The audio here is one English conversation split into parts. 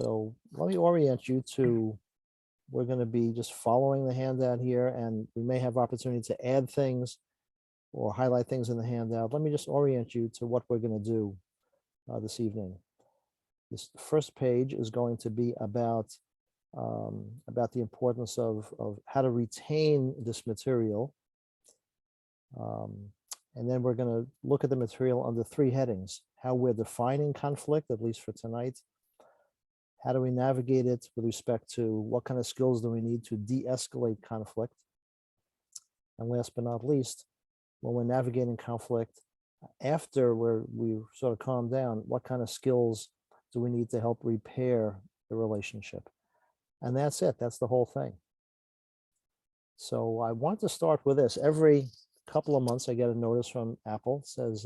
So let me orient you to, we're going to be just following the handout here, and we may have opportunity to add things or highlight things in the handout. Let me just orient you to what we're going to do this evening. This first page is going to be about the importance of how to retain this material. And then we're going to look at the material under 3 headings: how we're defining conflict, at least for tonight; how do we navigate it with respect to what kind of skills do we need to de-escalate conflict; and last but not least, when we're navigating conflict, after we've sort of calmed down, what kind of skills do we need to help repair the relationship? And that's it. That's the whole thing. So I want to start with this. Every couple of months, I get a notice from Apple. It says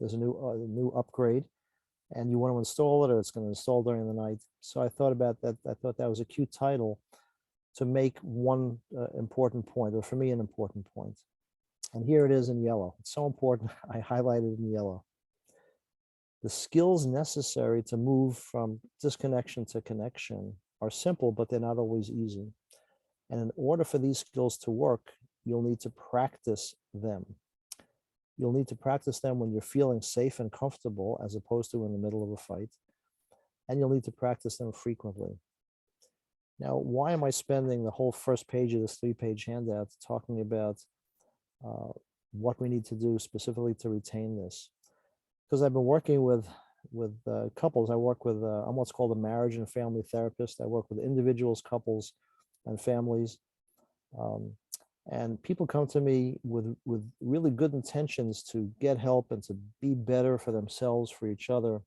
there's a new upgrade, and you want to install it, or it's going to install during the night. So I thought about that. I thought that was a cute title to make one important point, or for me, an important point. And here it is in yellow. It's so important. I highlighted it in yellow. The skills necessary to move from disconnection to connection are simple, but they're not always easy. And in order for these skills to work, you'll need to practice them. You'll need to practice them when you're feeling safe and comfortable, as opposed to in the middle of a fight. And you'll need to practice them frequently. Now, why am I spending the whole first page of this 3-page handout talking about what we need to do specifically to retain this? Because I've been working with couples. I work with, I'm what's called a marriage and family therapist. I work with individuals, couples, and families. And people come to me with really good intentions to get help and to be better for themselves, for each other.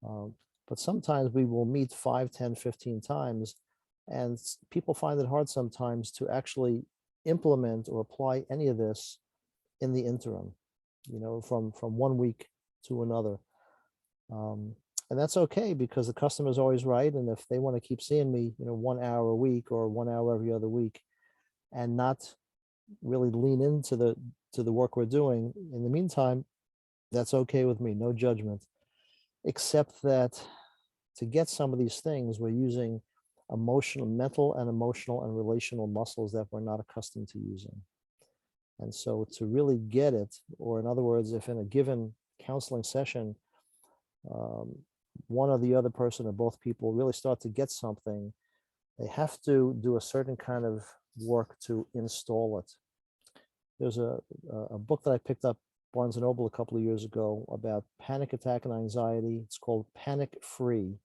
But sometimes we will meet 5, 10, 15 times, and people find it hard sometimes to actually implement or apply any of this in the interim, from 1 week to another. And that's okay, because the customer's always right. And if they want to keep seeing me, 1 hour a week or 1 hour every other week, and not really lean into the work we're doing in the meantime, that's okay with me, no judgment. Except that to get some of these things, we're using mental and emotional and relational muscles that we're not accustomed to using. And so to really get it, or in other words, if in a given counseling session, one or the other person or both people really start to get something, they have to do a certain kind of work to install it. There's a book that I picked up, Barnes & Noble, a couple of years ago, about panic attack and anxiety. It's called Panic Free.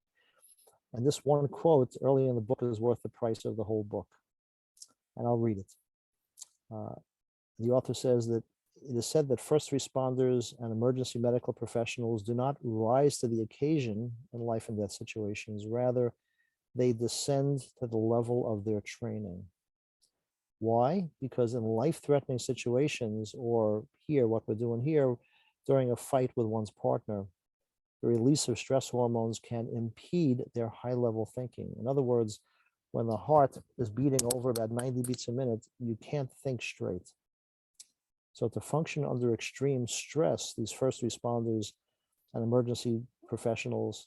And this one quote early in the book is worth the price of the whole book. And I'll read it. The author says that it is said that first responders and emergency medical professionals do not rise to the occasion in life and death situations. Rather, they descend to the level of their training. Why? Because in life-threatening situations, or here, what we're doing here, during a fight with one's partner, the release of stress hormones can impede their high-level thinking. In other words, when the heart is beating over about 90 beats a minute, you can't think straight. So to function under extreme stress, these first responders and emergency professionals,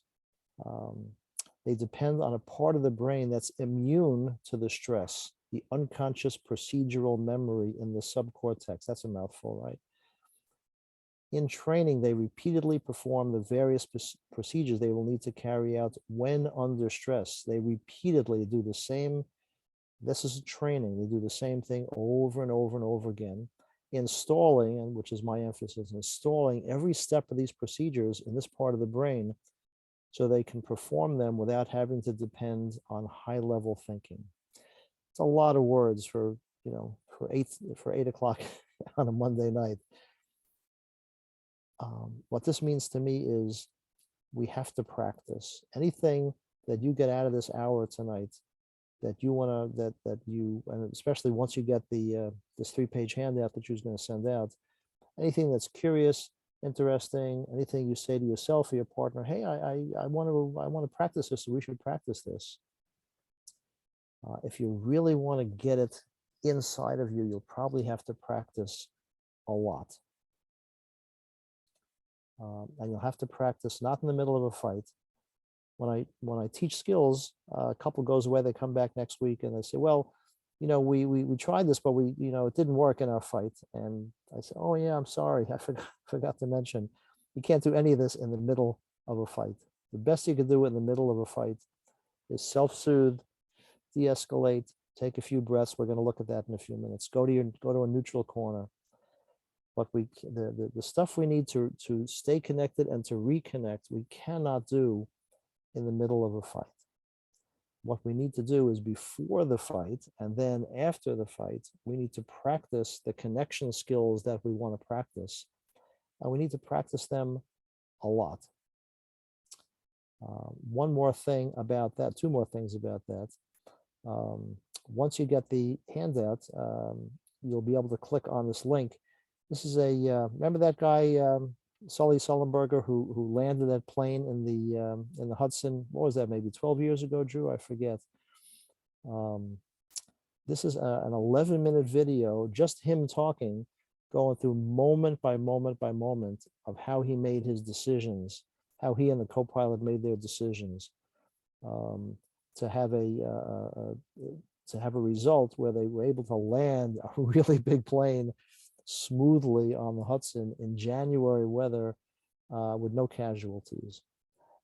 they depend on a part of the brain that's immune to the stress, the unconscious procedural memory in the subcortex. That's a mouthful, right? In training, they repeatedly perform the various procedures they will need to carry out when under stress. They repeatedly do the same. This is training. They do the same thing over and over and over again, installing, and which is my emphasis, installing every step of these procedures in this part of the brain so they can perform them without having to depend on high-level thinking. It's a lot of words for 8 o'clock on a Monday night. What this means to me is we have to practice. Anything that you get out of this hour tonight that you want to, and especially once you get this 3-page handout that you're going to send out, anything that's curious, interesting, anything you say to yourself or your partner, hey, I want to practice this, so we should practice this. If you really want to get it inside of you, you'll probably have to practice a lot. And you'll have to practice not in the middle of a fight, when I teach skills, a couple goes away, they come back next week and they say, well, we tried this, but it didn't work in our fight. And I said, oh yeah, I'm sorry, I forgot to mention, you can't do any of this in the middle of a fight. The best you can do in the middle of a fight is self-soothe, de-escalate, take a few breaths. We're going to look at that in a few minutes. Go to a neutral corner. But the stuff we need to stay connected and to reconnect, we cannot do in the middle of a fight. What we need to do is before the fight and then after the fight, we need to practice the connection skills that we want to practice. And we need to practice them a lot. One more thing about that, two more things about that. Once you get the handout, you'll be able to click on this link. This is remember that guy, Sully Sullenberger, who landed that plane in the Hudson? What was that, maybe 12 years ago, Drew? I forget. This is an 11-minute video, just him talking, going through moment by moment by moment of how he made his decisions, how he and the co-pilot made their decisions, to have a result where they were able to land a really big plane smoothly on the Hudson in January weather with no casualties.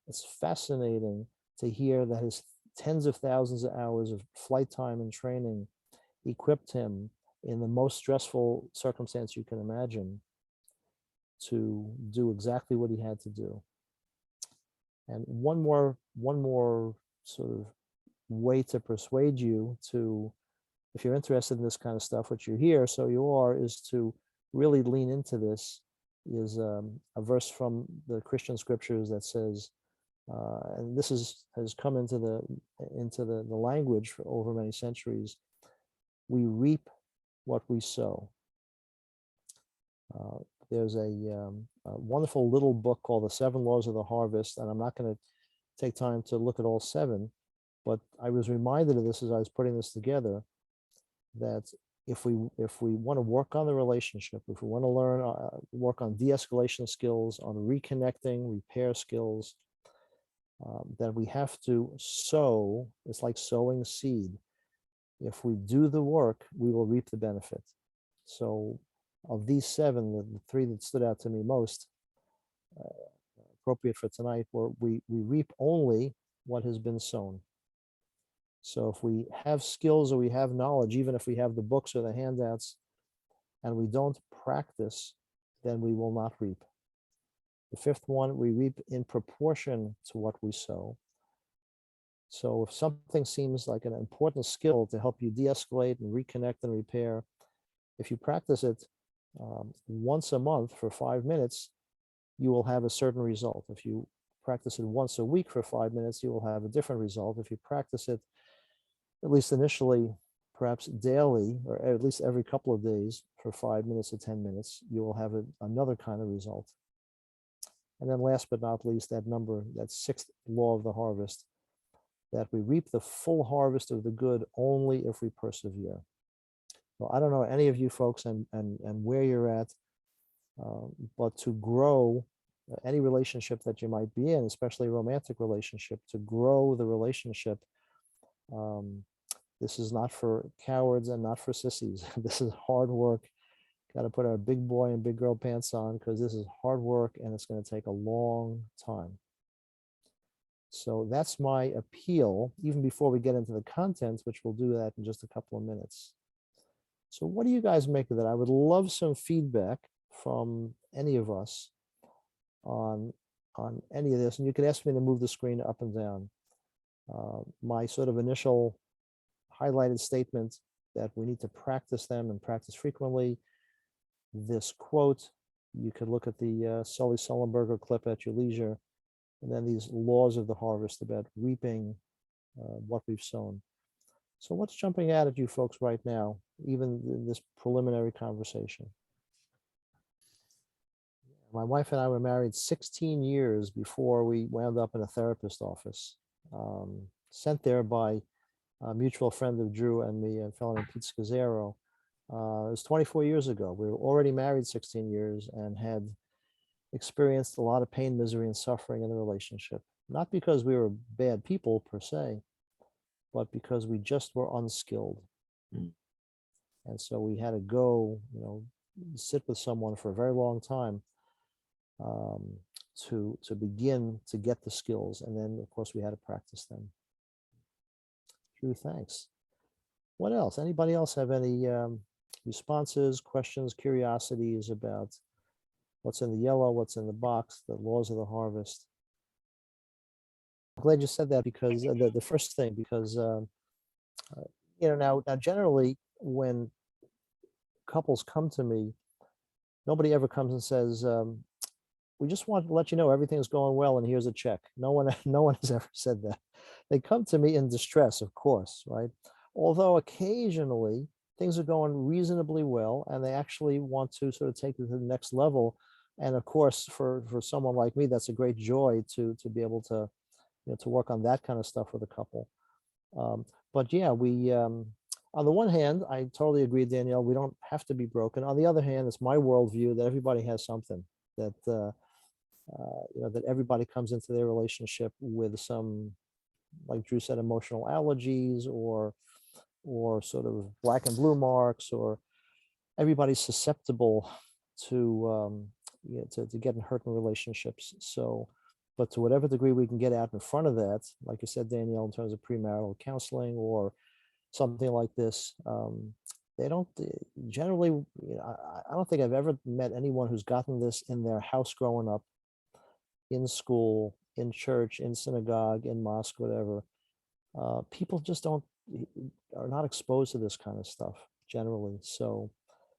It's fascinating to hear that his tens of thousands of hours of flight time and training equipped him in the most stressful circumstance you can imagine to do exactly what he had to do. And one more sort of way to persuade you to, if you're interested in this kind of stuff, which you're here, so you are, is to really lean into this, is a verse from the Christian scriptures that says, and this has come into the language for over many centuries, we reap what we sow. There's a wonderful little book called The 7 Laws of the Harvest, and I'm not going to take time to look at all 7, but I was reminded of this as I was putting this together, that if we want to work on the relationship, if we want to learn, work on de-escalation skills, on reconnecting, repair skills, that we have to sow. It's like sowing seed. If we do the work, we will reap the benefit. So of these 7, the 3 that stood out to me most, appropriate for tonight, were we reap only what has been sown. So if we have skills or we have knowledge, even if we have the books or the handouts, and we don't practice, then we will not reap. The 5th one, we reap in proportion to what we sow. So if something seems like an important skill to help you de-escalate and reconnect and repair, if you practice it once a month for 5 minutes, you will have a certain result. If you practice it once a week for 5 minutes, you will have a different result. If you practice it, at least initially, perhaps daily, or at least every couple of days for 5 minutes or 10 minutes, you will have another kind of result. And then last but not least, that 6th law of the harvest, that we reap the full harvest of the good only if we persevere. Well, I don't know any of you folks and where you're at, but to grow any relationship that you might be in, especially a romantic relationship, to grow the relationship, this is not for cowards and not for sissies. This is hard work. Got to put our big boy and big girl pants on, because this is hard work and it's going to take a long time. So that's my appeal, even before we get into the content, which we'll do that in just a couple of minutes. So what do you guys make of that? I would love some feedback from any of us on any of this. And you could ask me to move the screen up and down. My sort of initial highlighted statement that we need to practice them and practice frequently. This quote, you could look at the Sully Sullenberger clip at your leisure. And then these laws of the harvest about reaping what we've sown. So what's jumping out at you folks right now, even in this preliminary conversation? My wife and I were married 16 years before we wound up in a therapist office, sent there by a mutual friend of Drew and me, a fellow named Pete Scazzaro. It was 24 years ago. We were already married 16 years and had experienced a lot of pain, misery, and suffering in the relationship. not because we were bad people per se, but because we just were unskilled. And so we had to go, sit with someone for a very long time um, to begin to get the skills. And then, of course, we had to practice them. Drew, thanks. What else? Anybody else have any responses, questions, curiosities about what's in the yellow, what's in the box, the laws of the harvest? I'm glad you said that, because the first thing, because now generally when couples come to me, nobody ever comes and says, we just want to let you know everything's going well and here's a check. No one has ever said that. They come to me in distress, of course, right? Although occasionally things are going reasonably well and they actually want to sort of take it to the next level. And of course, for someone like me, that's a great joy to be able to, to work on that kind of stuff with a couple. But yeah, we, on the one hand, I totally agree, Danielle, we don't have to be broken. On the other hand, it's my worldview that everybody has something, that, that everybody comes into their relationship with some, like Drew said, emotional allergies or sort of black and blue marks, or everybody's susceptible to, to getting hurt in relationships. So, but to whatever degree we can get out in front of that, like you said, Danielle, in terms of premarital counseling or something like this, they don't generally, I don't think I've ever met anyone who's gotten this in their house growing up, in school, in church, in synagogue, in mosque, whatever. People just are not exposed to this kind of stuff generally. So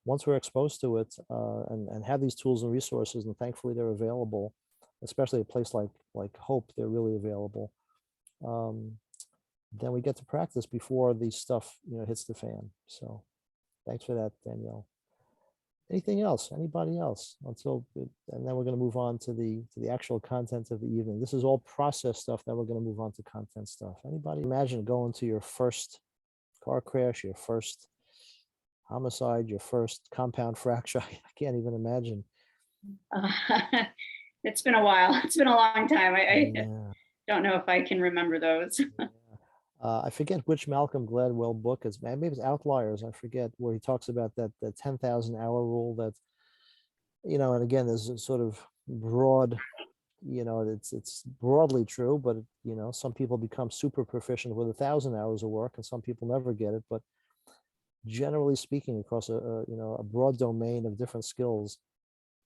once we're exposed to it and have these tools and resources, and thankfully they're available, especially a place like Hope, they're really available. Then we get to practice before the stuff hits the fan. So thanks for that, Danielle. Anything else? Anybody else? And then we're going to move on to the actual content of the evening. This is all process stuff. Then we're going to move on to content stuff. Anybody imagine going to your first car crash, your first homicide, your first compound fracture? I can't even imagine. It's been a while. It's been a long time. I don't know if I can remember those. I forget which Malcolm Gladwell book is. Maybe it's Outliers. I forget, where he talks about that 10,000 hour rule. That and again, there's a sort of broad, it's broadly true, but some people become super proficient with 1,000 hours of work, and some people never get it. But generally speaking, across a broad domain of different skills,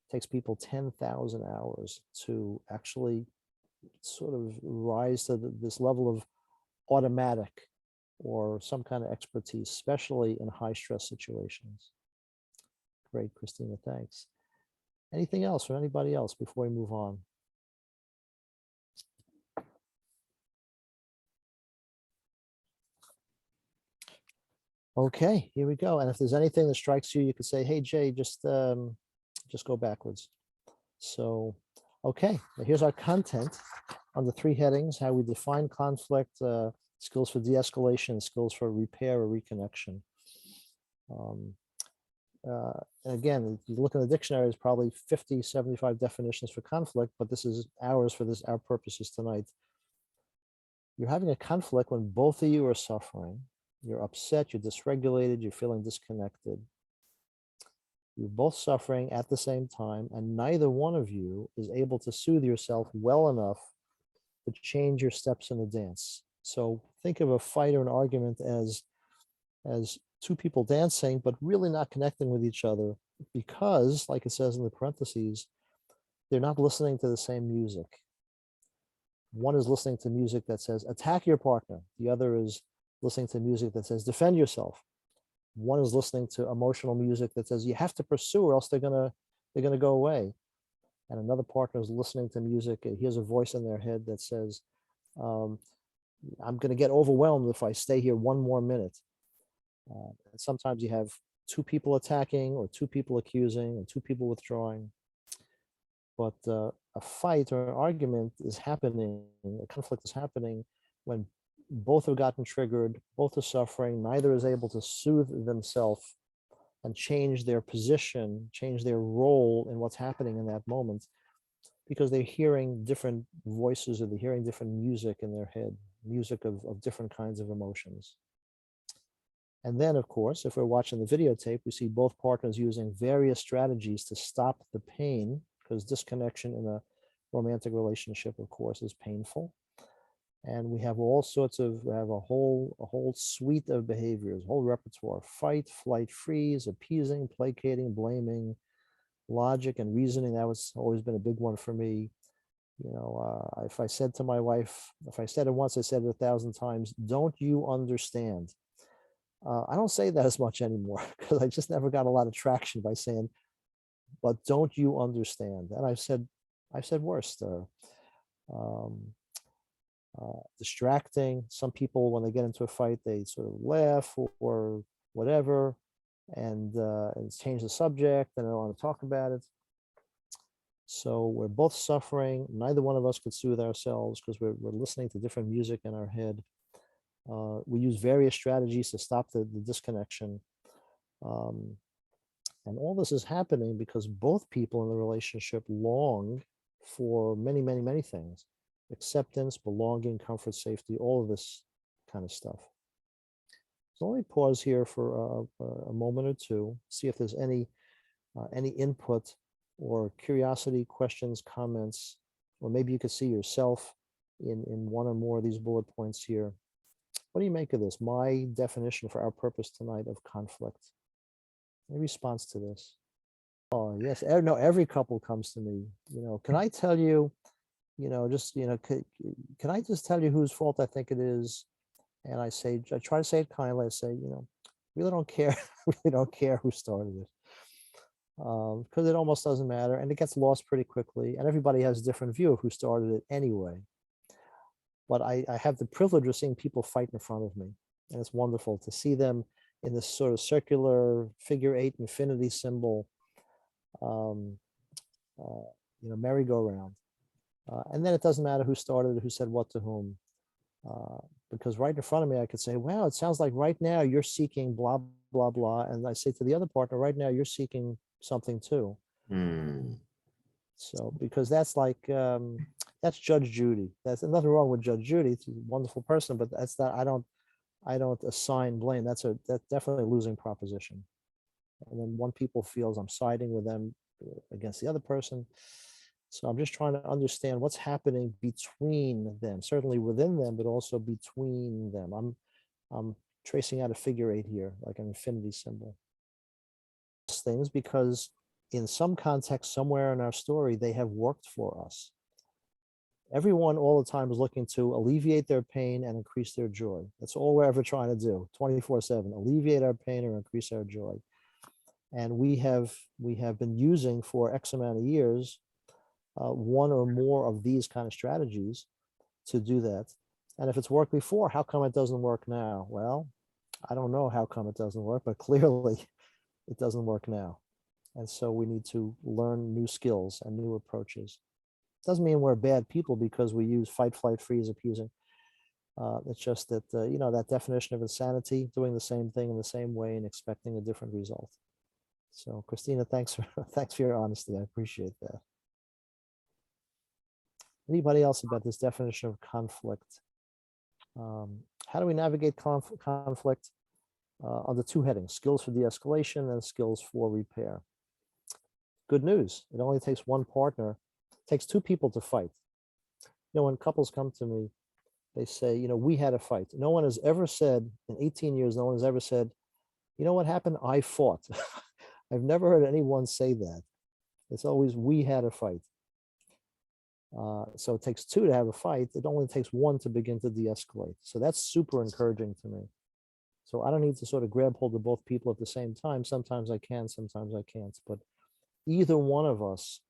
it takes people 10,000 hours to actually sort of rise to this level of automatic or some kind of expertise, especially in high stress situations. Great, Christina, thanks. Anything else from anybody else before we move on? Okay, here we go. And if there's anything that strikes you, you could say, hey, Jay, just go backwards. So, okay, here's our content on the 3 headings: how we define conflict, skills for de-escalation, skills for repair or reconnection. And again, if you look in the dictionary, there's probably 50, 75 definitions for conflict, but this is ours for our purposes tonight. You're having a conflict when both of you are suffering. You're upset, you're dysregulated, you're feeling disconnected. You're both suffering at the same time, and neither one of you is able to soothe yourself well enough to change your steps in the dance. So think of a fight or an argument as 2 people dancing, but really not connecting with each other because, like it says in the parentheses, they're not listening to the same music. One is listening to music that says, attack your partner. The other is listening to music that says, defend yourself. One is listening to emotional music that says, you have to pursue or else they're gonna go away. And another partner is listening to music, and hears a voice in their head that says, I'm gonna get overwhelmed if I stay here one more minute. And sometimes you have 2 people attacking, or 2 people accusing, and 2 people withdrawing. But a fight or an argument is happening, a conflict is happening when both have gotten triggered, both are suffering, neither is able to soothe themselves and change their position, change their role in what's happening in that moment, because they're hearing different voices or they're hearing different music in their head, music of different kinds of emotions. And then, of course, if we're watching the videotape, we see both partners using various strategies to stop the pain, because disconnection in a romantic relationship, of course, is painful. And we have all sorts of, we have a whole suite of behaviors, whole repertoire: fight, flight, freeze, appeasing, placating, blaming, logic and reasoning. That was always been a big one for me. You know, if I said to my wife, if I said it once, I said it 1,000 times, "Don't you understand?" I don't say that as much anymore because I just never got a lot of traction by saying, "But don't you understand?" And I've said worse. Distracting. Some people, when they get into a fight, they sort of laugh or whatever, and change the subject, and they don't want to talk about it. So we're both suffering. Neither one of us could soothe ourselves because we're listening to different music in our head. We use various strategies to stop the disconnection. And all this is happening because both people in the relationship long for many, many, many things: acceptance, belonging, comfort, safety, all of this kind of stuff. So let me pause here for a moment or two, see if there's any input or curiosity, questions, comments, or maybe you could see yourself in one or more of these bullet points here. What do you make of this? My definition for our purpose tonight of conflict. Any response to this? Oh, yes. No, every couple comes to me. You know, can I tell you, just, can I just tell you whose fault I think it is? And I try to say it kindly. I say, really don't care, really don't care who started it. Because it almost doesn't matter, and it gets lost pretty quickly, and everybody has a different view of who started it anyway. But I have the privilege of seeing people fight in front of me, and it's wonderful to see them in this sort of circular figure 8 infinity symbol, merry-go-round. And then it doesn't matter who started it, who said what to whom, because right in front of me, I could say, wow, it sounds like right now you're seeking blah, blah, blah. And I say to the other partner, right now you're seeking something too. So, because that's like, that's Judge Judy. There's nothing wrong with Judge Judy. She's a wonderful person, but that's not, I don't assign blame. That's definitely a losing proposition. And then one people feels I'm siding with them against the other person. So I'm just trying to understand what's happening between them, certainly within them, but also between them. I'm tracing out a figure 8 here, like an infinity symbol. Things because in some context, somewhere in our story, they have worked for us. Everyone all the time is looking to alleviate their pain and increase their joy. That's all we're ever trying to do, 24/7, alleviate our pain or increase our joy. And we have been using for X amount of years one or more of these kind of strategies to do that. And if it's worked before, how come it doesn't work now? Well, I don't know how come it doesn't work, but clearly it doesn't work now. And so we need to learn new skills and new approaches. Doesn't mean we're bad people because we use fight, flight, freeze, appeasing. It's just that, that definition of insanity, doing the same thing in the same way and expecting a different result. So Christina, thanks for your honesty. I appreciate that. Anybody else about this definition of conflict? How do we navigate conflict? Under 2 headings: skills for de-escalation and skills for repair. Good news, it only takes one partner. It takes 2 people to fight. When couples come to me, they say, we had a fight. No one has ever said, in 18 years, no one has ever said, you know what happened? I fought. I've never heard anyone say that. It's always, we had a fight. So it takes 2 to have a fight. It only takes 1 to begin to de-escalate. So that's super encouraging to me. So I don't need to sort of grab hold of both people at the same time. Sometimes I can, sometimes I can't. But either one of us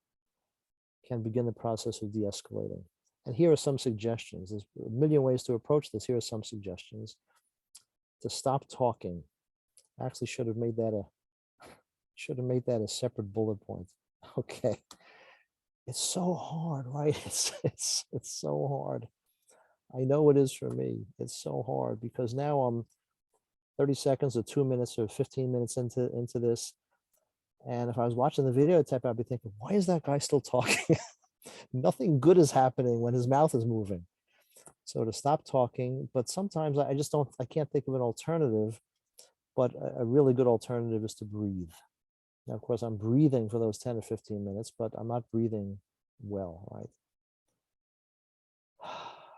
can begin the process of de-escalating. And here are some suggestions. There's a million ways to approach this. Here are some suggestions. To stop talking. I actually should have made that a separate bullet point. Okay. It's so hard, right? It's so hard. I know it is for me. It's so hard because now I'm 30 seconds or 2 minutes or 15 minutes into this. And if I was watching the videotape, I'd be thinking, why is that guy still talking? Nothing good is happening when his mouth is moving. So to stop talking, but sometimes I just don't, I can't think of an alternative, but a really good alternative is to breathe. Now, of course, I'm breathing for those 10 or 15 minutes, but I'm not breathing well, right?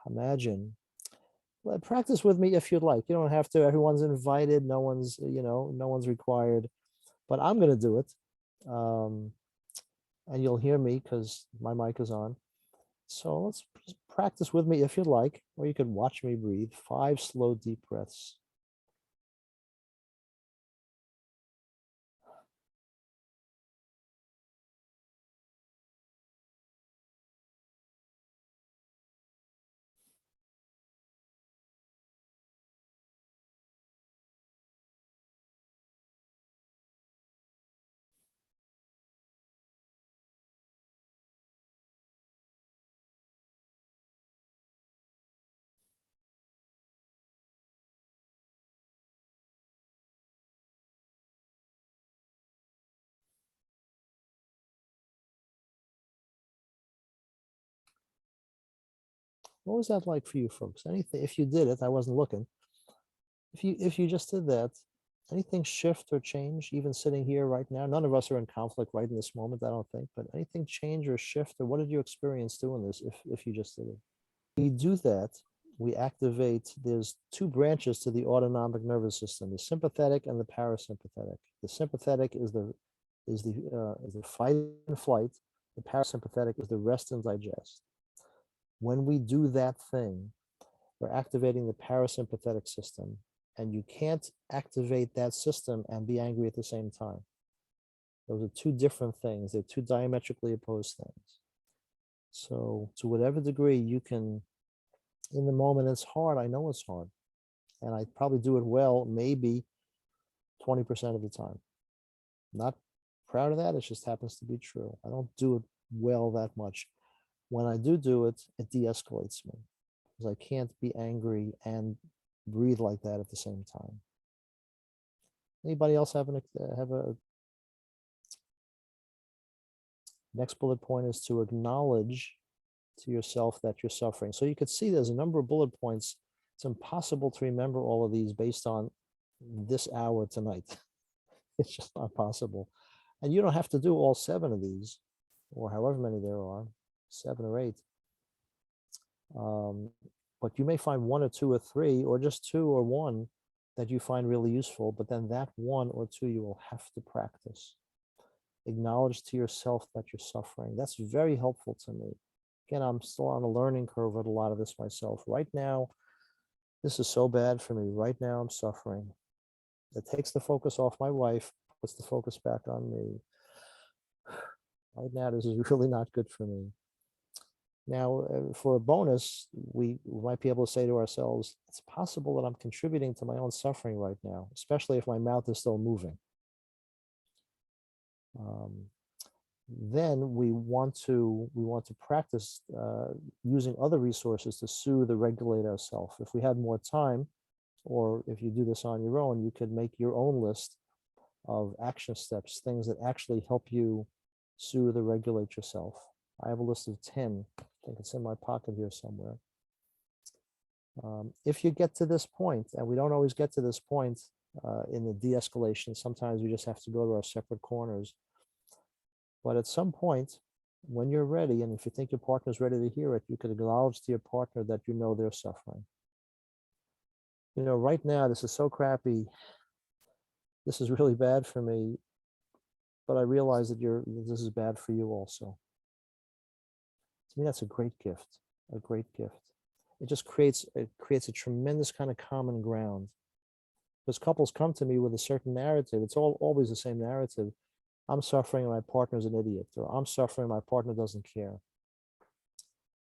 Imagine, practice with me if you'd like. You don't have to, everyone's invited, no one's, no one's required, but I'm going to do it. And you'll hear me because my mic is on. So let's just practice with me if you'd like, or you could watch me breathe. 5 slow, deep breaths. What was that like for you folks? Anything, if you did it, I wasn't looking. If you just did that, anything shift or change, even sitting here right now? None of us are in conflict right in this moment, I don't think, but anything change or shift, or what did you experience doing this if you just did it? We do that, we activate, there's 2 branches to the autonomic nervous system, the sympathetic and the parasympathetic. The sympathetic is the fight and flight. The parasympathetic is the rest and digest. When we do that thing, we're activating the parasympathetic system, and you can't activate that system and be angry at the same time. Those are 2 different things. They're 2 diametrically opposed things. So to whatever degree you can, in the moment, it's hard. I know it's hard. And I probably do it well, maybe 20% of the time. Not proud of that. It just happens to be true. I don't do it well that much. When I do it, it de-escalates me, because I can't be angry and breathe like that at the same time. Anybody else have a next bullet point is to acknowledge to yourself that you're suffering. So you could see there's a number of bullet points. It's impossible to remember all of these based on this hour tonight. It's just not possible. And you don't have to do all 7 of these, or however many there are, 7 or 8. But you may find 1 or 2 or 3, or just 2 or 1 that you find really useful, but then that 1 or 2 you will have to practice. Acknowledge to yourself that you're suffering. That's very helpful to me. Again, I'm still on a learning curve with a lot of this myself. Right now, this is so bad for me. Right now, I'm suffering. It takes the focus off my wife, puts the focus back on me. Right now, this is really not good for me. Now, for a bonus, we might be able to say to ourselves, it's possible that I'm contributing to my own suffering right now, especially if my mouth is still moving. Then we want to practice using other resources to soothe or regulate ourselves. If we had more time, or if you do this on your own, you could make your own list of action steps, things that actually help you soothe or regulate yourself. I have a list of 10. I think it's in my pocket here somewhere. If you get to this point, and we don't always get to this point in the de-escalation, sometimes we just have to go to our separate corners. But at some point, when you're ready, and if you think your partner's ready to hear it, you could acknowledge to your partner that you know they're suffering. Right now, this is so crappy. This is really bad for me, but I realize that this is bad for you also. To me, that's a great gift, a great gift. It just creates a tremendous kind of common ground. Because couples come to me with a certain narrative. It's always the same narrative. I'm suffering and my partner's an idiot, or I'm suffering, my partner doesn't care.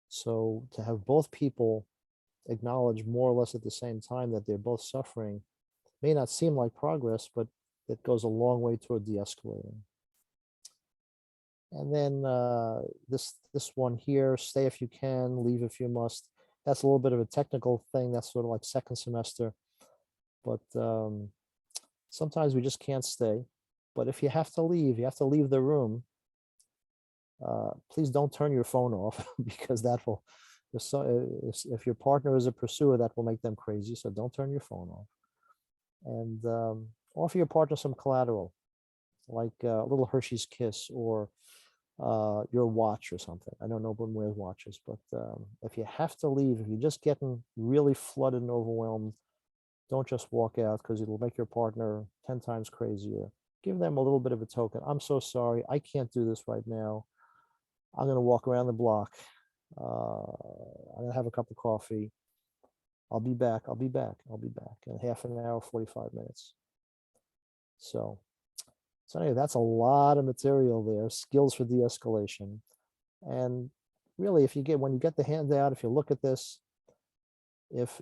So to have both people acknowledge more or less at the same time that they're both suffering may not seem like progress, but it goes a long way toward de-escalating. And then this one here, stay if you can, leave if you must. That's a little bit of a technical thing. That's sort of like second semester. But sometimes we just can't stay. But if you have to leave the room. please don't turn your phone off because that will, if your partner is a pursuer, that will make them crazy. So don't turn your phone off. And offer your partner some collateral, like a little Hershey's Kiss or your watch or something. I know no one wears watches, but if you have to leave, if you're just getting really flooded and overwhelmed, don't just walk out because it'll make your partner 10 times crazier. Give them a little bit of a token. I'm so sorry. I can't do this right now. I'm going to walk around the block. I'm going to have a cup of coffee. I'll be back. I'll be back. I'll be back in half an hour, 45 minutes. So anyway, that's a lot of material there, skills for de-escalation. And really, when you get the handout, if you look at this, if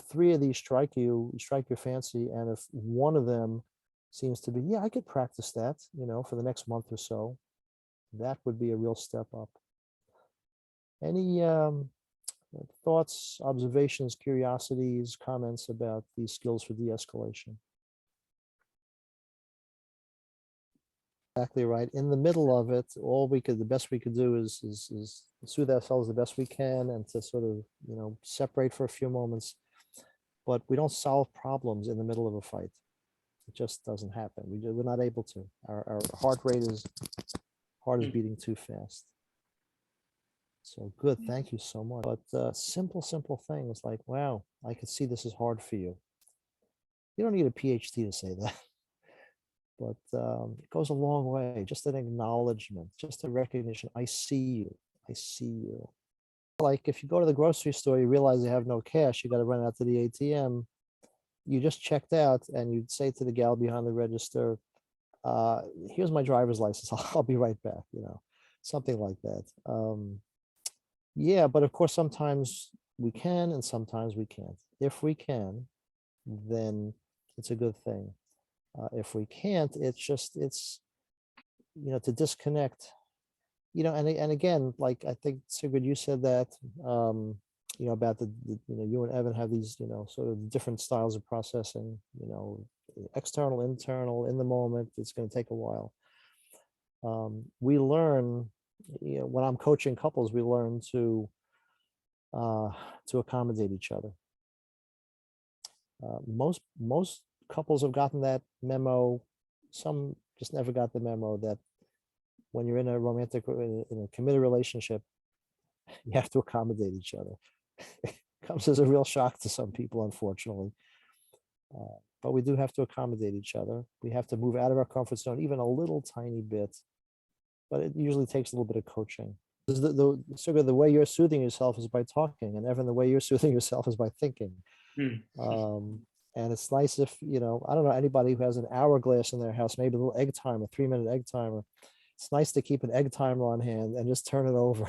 three of these strike your fancy, and if one of them seems to be, yeah, I could practice that, for the next month or so, that would be a real step up. Any thoughts, observations, curiosities, comments about these skills for de-escalation? Exactly right. In the middle of it, the best we could do is soothe ourselves the best we can, and to sort of, separate for a few moments. But we don't solve problems in the middle of a fight. It just doesn't happen. We're not able to. Our heart is beating too fast. So good. Thank you so much. But simple things like, wow, I could see this is hard for you. You don't need a PhD to say that. But it goes a long way. Just an acknowledgement, just a recognition. I see you. I see you. Like if you go to the grocery store, you realize you have no cash. You got to run out to the ATM. You just checked out, and you'd say to the gal behind the register, "Here's my driver's license. I'll be right back." Something like that. Yeah, but of course, sometimes we can, and sometimes we can't. If we can, then it's a good thing. If we can't, it's to disconnect, and again, like I think Sigrid, you said that, about you and Evan have these, sort of different styles of processing, external, internal, in the moment. It's going to take a while. We learn, when I'm coaching couples, we learn to accommodate each other. Most couples have gotten that memo. Some just never got the memo that when you're in a romantic, in a committed relationship, you have to accommodate each other. It comes as a real shock to some people, unfortunately. But we do have to accommodate each other. We have to move out of our comfort zone, even a little tiny bit. But it usually takes a little bit of coaching. The way you're soothing yourself is by talking, and Evan, the way you're soothing yourself is by thinking. And it's nice if, I don't know anybody who has an hourglass in their house, maybe a little egg timer, 3-minute egg timer. It's nice to keep an egg timer on hand and just turn it over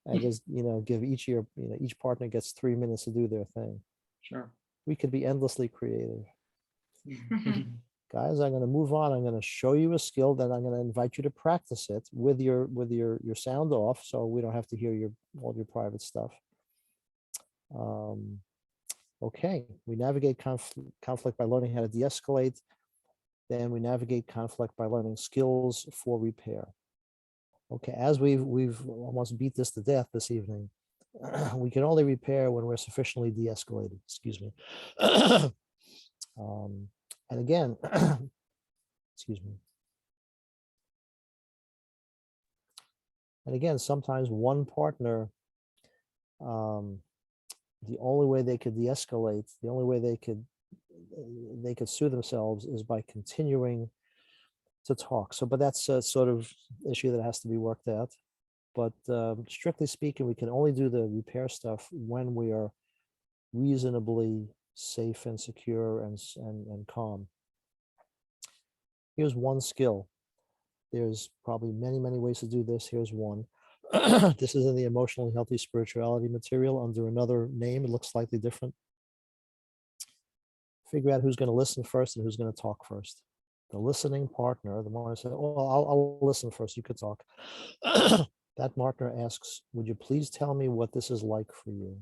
and just, give each partner gets 3 minutes to do their thing. Sure. We could be endlessly creative. Guys, I'm going to move on. I'm going to show you a skill, then I'm going to invite you to practice it with your sound off, so we don't have to hear all your private stuff. Okay, we navigate conflict by learning how to de-escalate. Then we navigate conflict by learning skills for repair. Okay, as we've almost beat this to death this evening, we can only repair when we're sufficiently de-escalated. Excuse me. And again, excuse me. And again, sometimes one partner, the only way they could de-escalate, the only way they could soothe themselves is by continuing to talk. But that's a sort of issue that has to be worked out. But strictly speaking, we can only do the repair stuff when we are reasonably safe and secure and calm. Here's one skill. There's probably many ways to do this. Here's one. This is in the Emotionally Healthy Spirituality material under another name. It looks slightly different. Figure out who's going to listen first and who's going to talk first. The listening partner, the one who said, "Oh, I'll listen first, you could talk." That partner asks, "Would you please tell me what this is like for you?"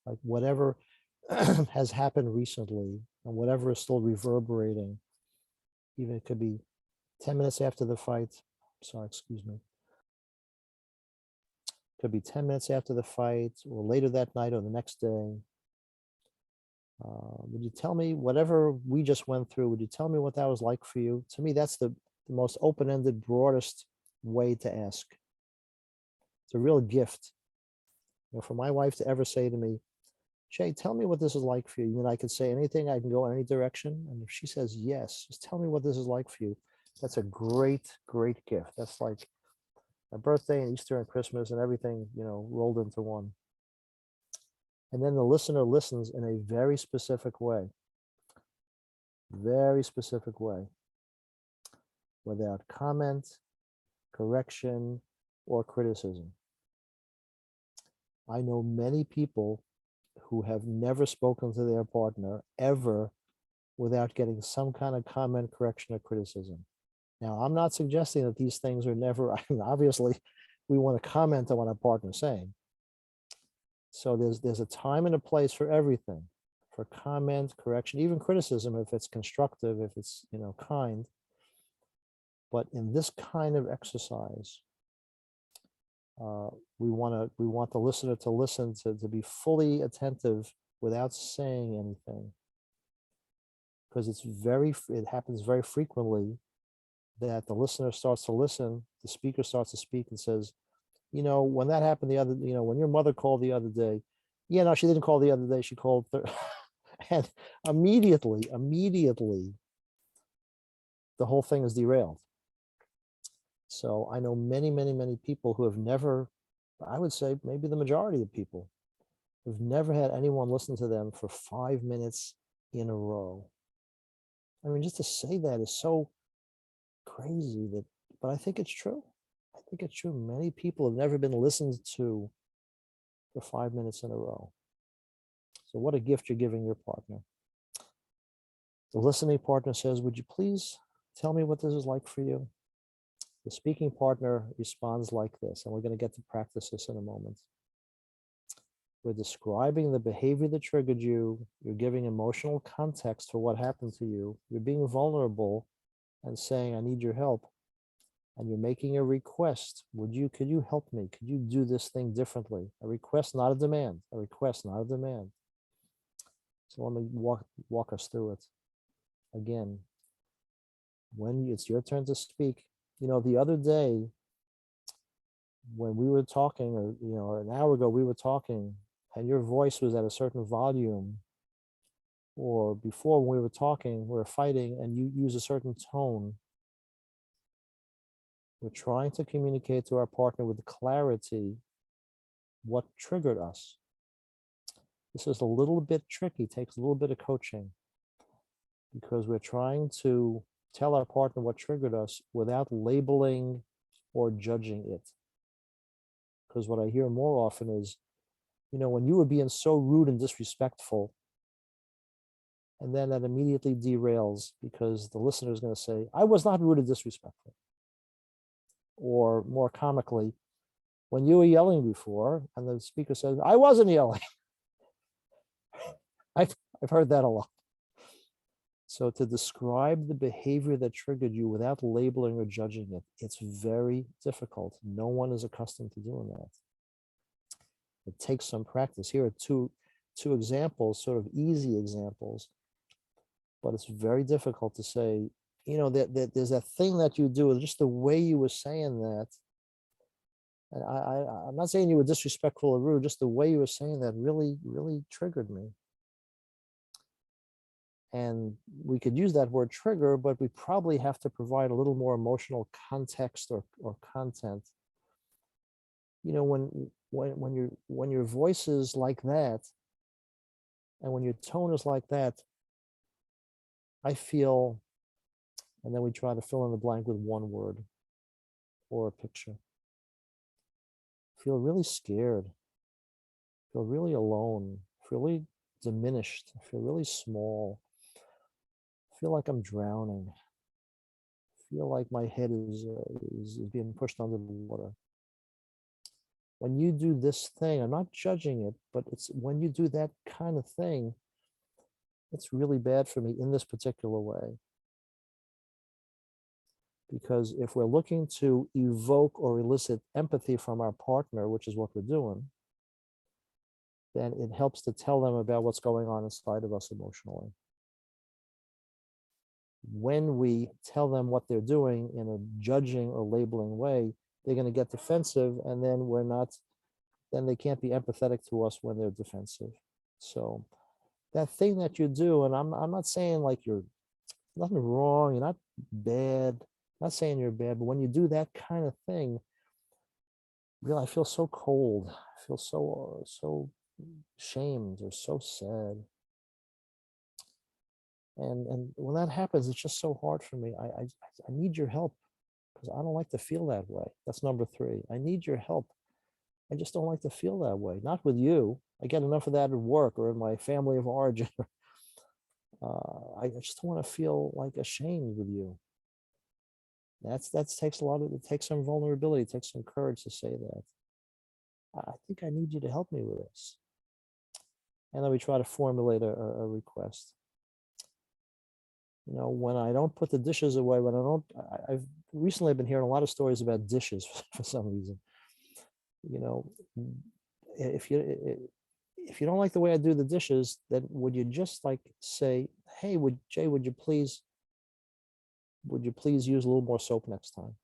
Like whatever has happened recently and whatever is still reverberating, even it could be 10 minutes after the fight, Sorry, excuse me. Could be 10 minutes after the fight or later that night or the next day. Would you tell me whatever we just went through? Would you tell me what that was like for you? To me, that's the most open-ended, broadest way to ask. It's a real gift. For my wife to ever say to me, Jay, tell me what this is like for you. You mean I could say anything? I can go in any direction? And if she says yes, just tell me what this is like for you. That's a great, great gift. That's like a birthday and Easter and Christmas and everything, rolled into one. And then the listener listens in a very specific way, without comment, correction, or criticism. I know many people who have never spoken to their partner ever without getting some kind of comment, correction, or criticism. Now, I'm not suggesting that these things are never, obviously, we want to comment on what our partner's saying. So there's a time and a place for everything, for comment, correction, even criticism if it's constructive, if it's kind. But in this kind of exercise, we want the listener to listen, to be fully attentive without saying anything, because it happens very frequently that the listener starts to listen, the speaker starts to speak and says, when that happened the other, when your mother called the other day, yeah, no, she didn't call the other day, she called, and immediately, the whole thing is derailed. So I know many, many, many people who have never, I would say maybe the majority of people, who've never had anyone listen to them for 5 minutes in a row. I mean, just to say that is so crazy but I think it's true. I think it's true. Many people have never been listened to for 5 minutes in a row. So what a gift you're giving your partner. The listening partner says, would you please tell me what this is like for you? The speaking partner responds like this, and we're going to get to practice this in a moment. We're describing the behavior that triggered you. You're giving emotional context for what happened to you. You're being vulnerable and saying, I need your help. And you're making a request. Could you help me? Could you do this thing differently? A request, not a demand. A request, not a demand. So let me walk us through it. Again, when it's your turn to speak, the other day when we were talking, or an hour ago we were talking, and your voice was at a certain volume, or before when we were talking, we were fighting, and you use a certain tone. We're trying to communicate to our partner with clarity what triggered us. This is a little bit tricky, takes a little bit of coaching, because we're trying to tell our partner what triggered us without labeling or judging it. Because what I hear more often is, when you were being so rude and disrespectful, and then that immediately derails because the listener is going to say, I was not rude and disrespectful. Or more comically, when you were yelling before, and the speaker says, I wasn't yelling. I've heard that a lot. So to describe the behavior that triggered you without labeling or judging it, it's very difficult. No one is accustomed to doing that. It takes some practice. Here are two examples, sort of easy examples, but it's very difficult to say, that there's that thing that you do, just the way you were saying that. And I'm not saying you were disrespectful or rude, just the way you were saying that really, really triggered me. And we could use that word trigger, but we probably have to provide a little more emotional context or content. When your voice is like that, and when your tone is like that, I feel, and then we try to fill in the blank with one word or a picture. Feel really scared, feel really alone, feel really diminished, feel really small, feel like I'm drowning, feel like my head is being pushed under the water. When you do this thing, I'm not judging it, but it's when you do that kind of thing, it's really bad for me in this particular way. Because if we're looking to evoke or elicit empathy from our partner, which is what we're doing, then it helps to tell them about what's going on inside of us emotionally. When we tell them what they're doing in a judging or labeling way, they're going to get defensive, and then then they can't be empathetic to us when they're defensive. So that thing that you do, and I'm not saying like you're nothing wrong, you're not bad, I'm not saying you're bad, but when you do that kind of thing, really, I feel so cold. I feel so shamed or so sad. And when that happens, it's just so hard for me. I need your help because I don't like to feel that way. That's number 3. I need your help. I just don't like to feel that way. Not with you. I get enough of that at work or in my family of origin. I just don't want to feel like ashamed with you. That takes it takes some vulnerability, it takes some courage to say that. I think I need you to help me with this. And then we try to formulate a request. You know, when I don't put the dishes away, when I don't, I've recently been hearing a lot of stories about dishes for some reason. You know, if you don't like the way I do the dishes, then would you just like say, hey, Jay, would you please use a little more soap next time?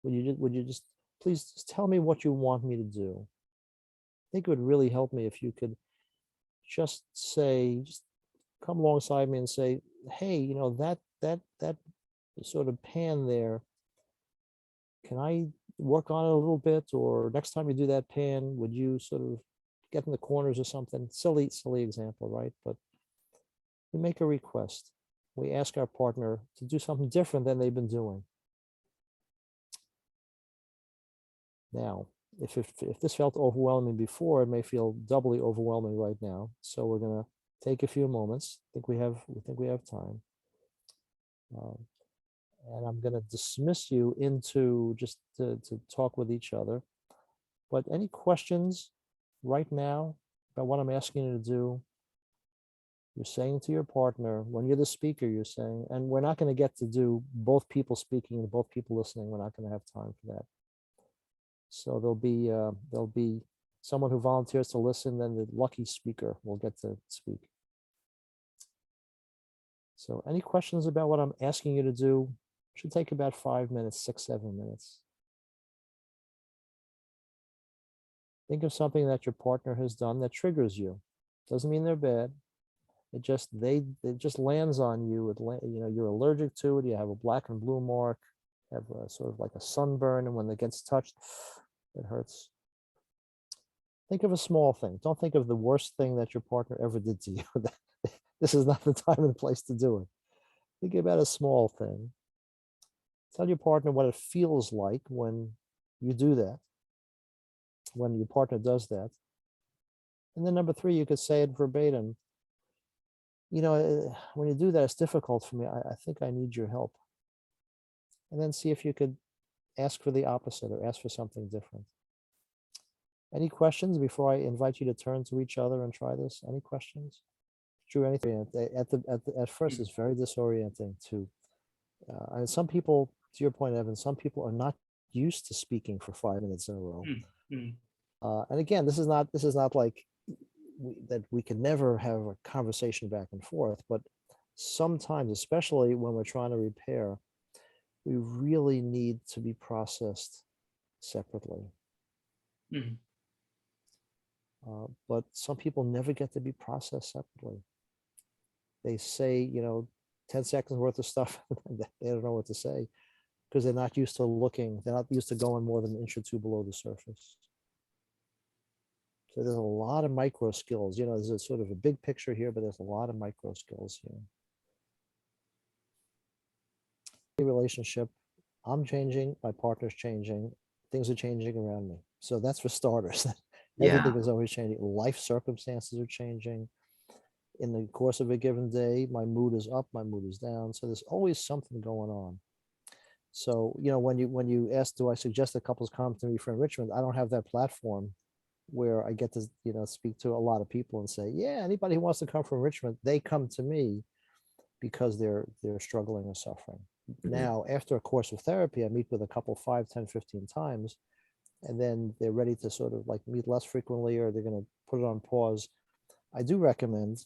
Would you just please just tell me what you want me to do? I think it would really help me if you could just come alongside me and say, hey, you know, that sort of pan there, can I work on it a little bit? Or next time you do that pan, would you sort of get in the corners or something? Silly example, right? But we make a request. We ask our partner to do something different than they've been doing. Now, if this felt overwhelming before, it may feel doubly overwhelming right now. So we're going to take a few moments. I think we have time. And I'm going to dismiss you into just to talk with each other. But any questions right now about what I'm asking you to do? You're saying to your partner, when you're the speaker, you're saying, and we're not going to get to do both people speaking and both people listening. We're not going to have time for that. So there'll be someone who volunteers to listen, then the lucky speaker will get to speak. So any questions about what I'm asking you to do? Should take about 5 minutes, 6, 7 minutes. Think of something that your partner has done that triggers you. Doesn't mean they're bad. It just lands on you. You know, you're allergic to it. You have a black and blue mark. You have a, sort of like a sunburn, and when it gets touched, it hurts. Think of a small thing. Don't think of the worst thing that your partner ever did to you. This is not the time and place to do it. Think about a small thing. Tell your partner what it feels like when you do that, when your partner does that. And then number 3, you could say it verbatim. You know, when you do that, it's difficult for me. I think I need your help. And then see if you could ask for the opposite or ask for something different. Any questions before I invite you to turn to each other and try this? Any questions? Drew, anything? At first, it's very disorienting to, and some people, to your point, Evan, some people are not used to speaking for 5 minutes in a row. And again, this is not like that we can never have a conversation back and forth, but sometimes, especially when we're trying to repair, we really need to be processed separately. But some people never get to be processed separately. They say, you know, 10 seconds worth of stuff, they don't know what to say because they're not used to looking, they're not used to going more than an inch or 2 below the surface. So there's a lot of micro skills. You know, there's a sort of a big picture here, but there's a lot of micro skills here. Relationship, I'm changing, my partner's changing, things are changing around me. So that's for starters. Everything is always changing. Life circumstances are changing. In the course of a given day, my mood is up, my mood is down. So there's always something going on. So, you know, when you ask, do I suggest that couples come to me for enrichment? I don't have that platform where I get to, you know, speak to a lot of people and say, yeah, anybody who wants to come for enrichment, they come to me because they're struggling or suffering. Now, after a course of therapy, I meet with a couple 5, 10, 15 times, and then they're ready to sort of like meet less frequently, or they're going to put it on pause. I do recommend,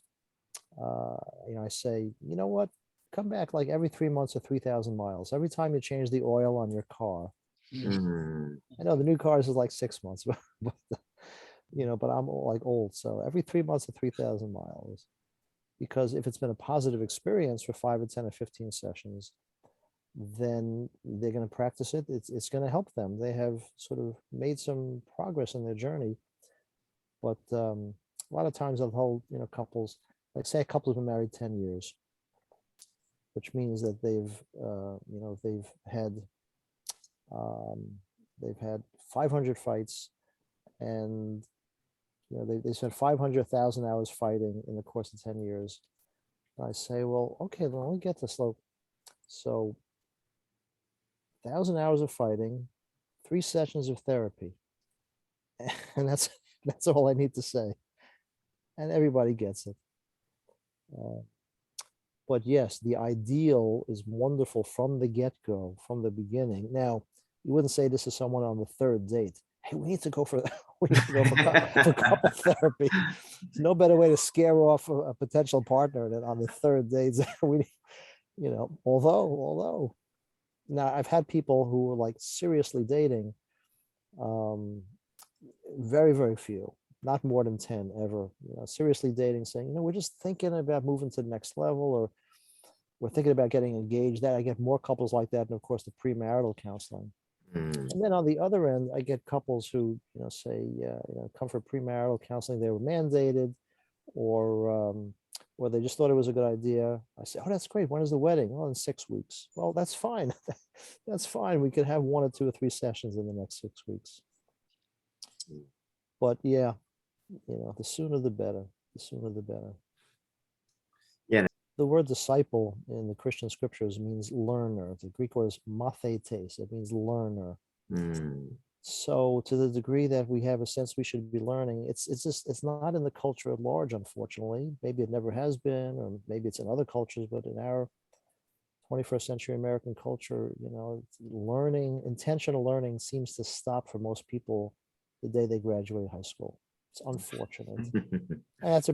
I say, you know what, come back like every 3 months or 3,000 miles. Every time you change the oil on your car. I know the new cars is like 6 months, but but I'm like old. So every 3 months or 3,000 miles, because if it's been a positive experience for 5 or 10 or 15 sessions, then they're going to practice it. It's going to help them. They have sort of made some progress in their journey. But a lot of times I've held, couples, like say a couple have been married 10 years, which means that they've had 500 fights, and they spent 500,000 hours fighting in the course of 10 years. And I say, well, okay, then let me get this. So 1,000 hours of fighting, 3 sessions of therapy. And that's all I need to say. And everybody gets it. But yes, the ideal is wonderful from the get-go, from the beginning. Now, you wouldn't say this to someone on the 3rd date. Hey, we need to go for couple therapy. There's no better way to scare off a potential partner than on the 3rd date. Although now I've had people who were like seriously dating, very, very few, not more than 10 ever, seriously dating, saying, we're just thinking about moving to the next level, or we're thinking about getting engaged. That I get more couples like that, and of course the premarital counseling. And then on the other end, I get couples who, say, come for premarital counseling. They were mandated, or they just thought it was a good idea. I say, oh, that's great. When is the wedding? Well, in 6 weeks. Well, that's fine. That's fine. We could have 1 or 2 or 3 sessions in the next 6 weeks. But yeah, the sooner the better. The sooner the better. Yeah. The word disciple in the Christian scriptures means learner. The Greek word is mathetes. It means learner. So to the degree that we have a sense we should be learning, it's not in the culture at large, unfortunately. Maybe it never has been, or maybe it's in other cultures, but in our 21st century American culture, intentional learning seems to stop for most people the day they graduate high school. It's unfortunate. And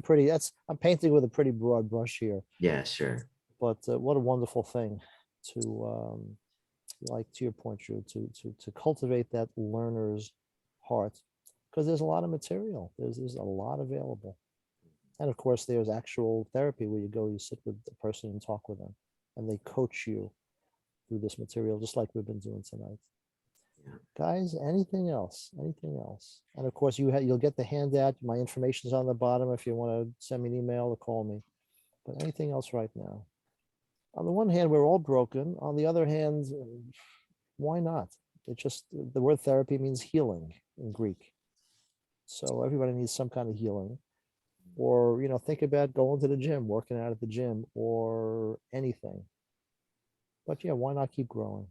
I'm painting with a pretty broad brush here. Yeah, sure. But what a wonderful thing to, like to your point, Drew, to cultivate that learner's heart, because there's a lot of material. There's a lot available. And of course, there's actual therapy where you sit with the person and talk with them, and they coach you through this material, just like we've been doing tonight. Yeah. Guys, anything else? Anything else? And of course, you'll get the handout. My information is on the bottom if you want to send me an email or call me. But anything else right now? On the one hand, we're all broken. On the other hand, why not? The word therapy means healing in Greek. So everybody needs some kind of healing. Or, think about going to the gym, working out at the gym, or anything. But yeah, why not keep growing?